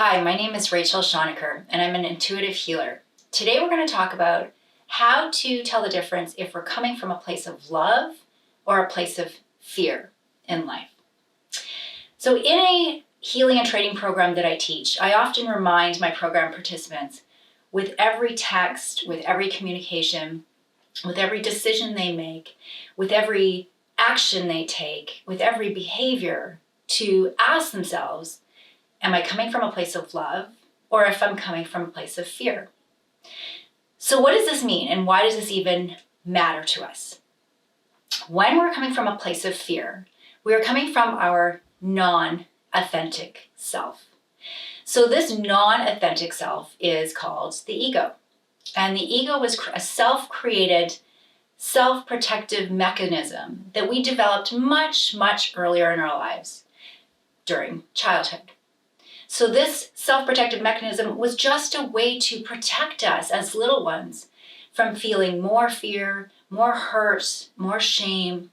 Hi, my name is Rachel Schonecker, and I'm an intuitive healer. Today we're going to talk about how to tell the difference if we're coming from a place of love or a place of fear in life. So in a healing and training program that I teach, I often remind my program participants with every text, with every communication, with every decision they make, with every action they take, with every behavior, to ask themselves, am I coming from a place of love, or if I'm coming from a place of fear? So what does this mean, and why does this even matter to us? When we're coming from a place of fear, we are coming from our non-authentic self. So this non-authentic self is called the ego. And the ego was a self-created, self-protective mechanism that we developed much, much earlier in our lives, during childhood. So this self-protective mechanism was just a way to protect us as little ones from feeling more fear, more hurt, more shame,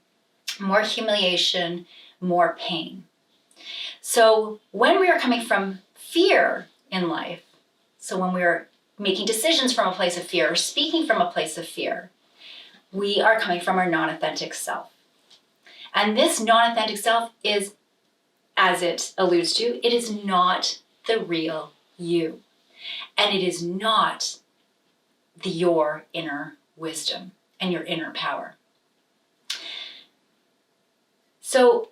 more humiliation, more pain. So when we are coming from fear in life, so when we are making decisions from a place of fear or speaking from a place of fear, we are coming from our non-authentic self. And this non-authentic self is, as it alludes to, it is not the real you. And it is not your inner wisdom and your inner power. So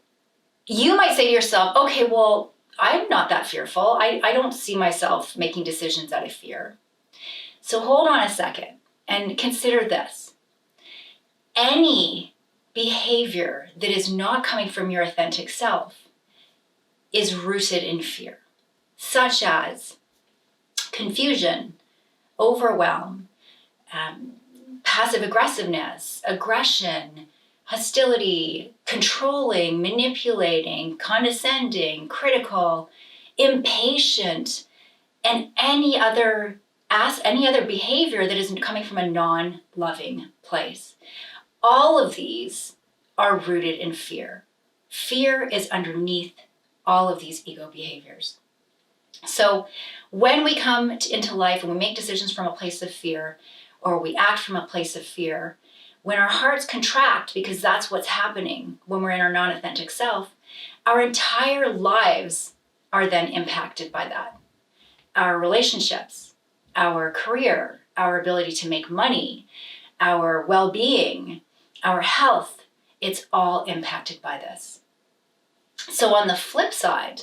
you might say to yourself, okay, well, I'm not that fearful. I don't see myself making decisions out of fear. So hold on a second and consider this. Any behavior that is not coming from your authentic self is rooted in fear, such as confusion, overwhelm, passive aggressiveness, aggression, hostility, controlling, manipulating, condescending, critical, impatient, and any other behavior that isn't coming from a non-loving place. All of these are rooted in fear. Fear is underneath all of these ego behaviors. So when we come into life and we make decisions from a place of fear, or we act from a place of fear, when our hearts contract, because that's what's happening when we're in our non-authentic self, our entire lives are then impacted by that. Our relationships, our career, our ability to make money, our well-being, our health, it's all impacted by this. So on the flip side,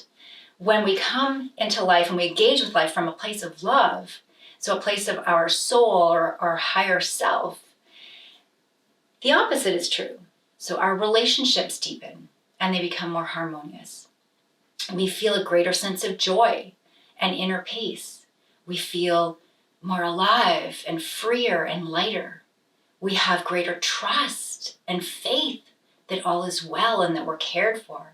when we come into life and we engage with life from a place of love, so a place of our soul or our higher self, the opposite is true. So our relationships deepen and they become more harmonious. We feel a greater sense of joy and inner peace. We feel more alive and freer and lighter. We have greater trust and faith that all is well and that we're cared for.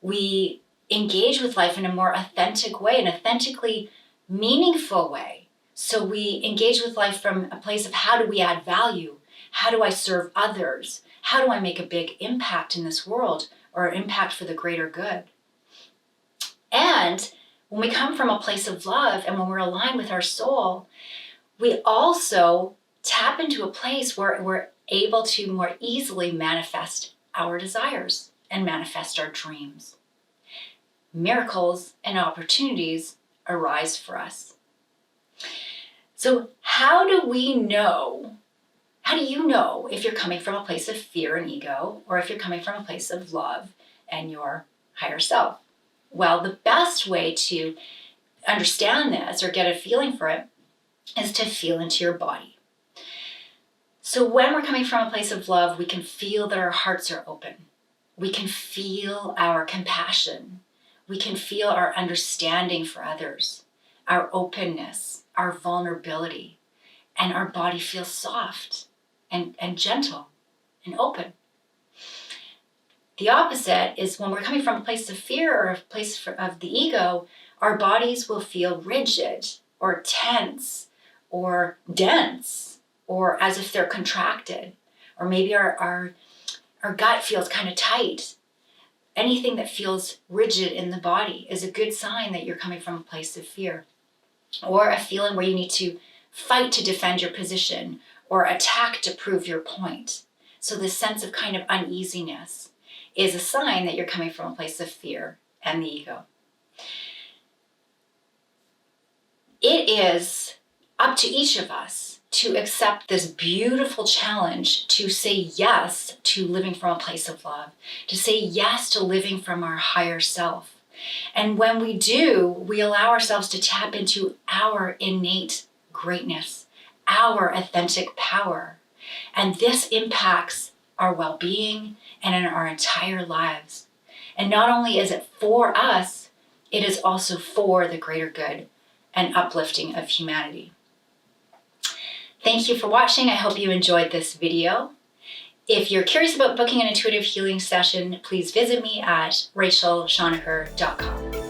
We engage with life in a more authentic way, an authentically meaningful way. So we engage with life from a place of how do we add value? How do I serve others? How do I make a big impact in this world, or impact for the greater good? And when we come from a place of love and when we're aligned with our soul, we also tap into a place where we're able to more easily manifest our desires and manifest our dreams. Miracles and opportunities arise for us. So how do you know if you're coming from a place of fear and ego, or if you're coming from a place of love and your higher self? Well, the best way to understand this or get a feeling for it is to feel into your body. So when we're coming from a place of love, we can feel that our hearts are open. We can feel our compassion. We can feel our understanding for others, our openness, our vulnerability, and our body feels soft and gentle and open. The opposite is when we're coming from a place of fear or a place of the ego, our bodies will feel rigid or tense or dense, or as if they're contracted, or maybe our gut feels kind of tight. Anything that feels rigid in the body is a good sign that you're coming from a place of fear. Or a feeling where you need to fight to defend your position or attack to prove your point. So this sense of kind of uneasiness is a sign that you're coming from a place of fear and the ego. It is up to each of us to accept this beautiful challenge to say yes to living from a place of love, to say yes to living from our higher self. And when we do, we allow ourselves to tap into our innate greatness, our authentic power. And this impacts our well-being and in our entire lives. And not only is it for us, it is also for the greater good and uplifting of humanity. Thank you for watching. I hope you enjoyed this video. If you're curious about booking an intuitive healing session, please visit me at rachelshonaker.com.